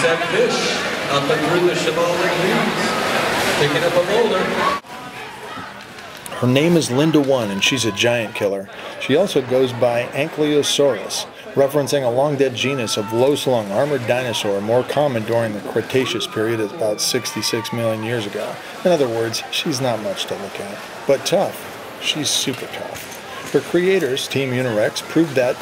set fish up and through the Chevaldic Leads. Picking up a boulder. Her name is Linda One, and she's a giant killer. She also goes by Ankylosaurus, referencing a long-dead genus of low-slung armored dinosaur more common during the Cretaceous period about 66 million years ago. In other words, she's not much to look at. But tough. She's super tough. Her creators, Team Unirex, proved that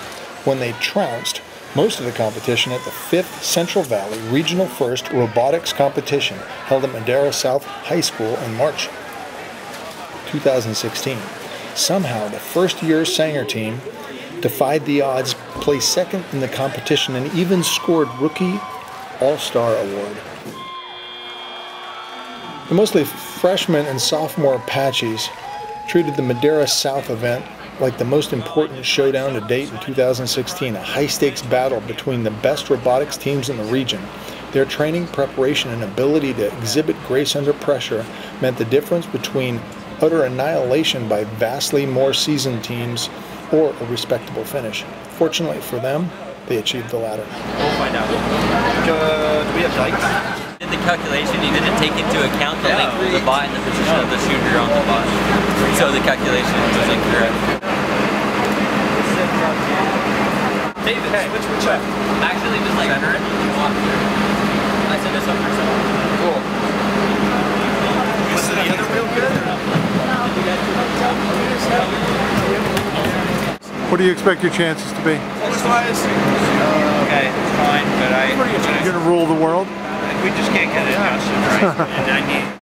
when they trounced most of the competition at the 5th Central Valley Regional First Robotics Competition held at Madera South High School in March 2016. Somehow, the first-year Sanger team defied the odds, placed second in the competition, and even scored Rookie All-Star Award. The mostly freshman and sophomore Apaches treated the Madera South event like the most important showdown to date in 2016, a high-stakes battle between the best robotics teams in the region. Their training, preparation, and ability to exhibit grace under pressure meant the difference between utter annihilation by vastly more seasoned teams or a respectable finish. Fortunately for them, they achieved the latter. We'll find out. Do we have dikes? Did the calculation, you didn't take into account the length of the bot and the position of the shooter on the bot. So the calculation was incorrect. David, hey, which way? Actually, just like center it and walk through. I said this up for some. Cool. Was the other real good? What do you expect your chances to be? Wise. Okay, it's fine, but You're going to rule the world? we just can't get it adjusted, right? And I need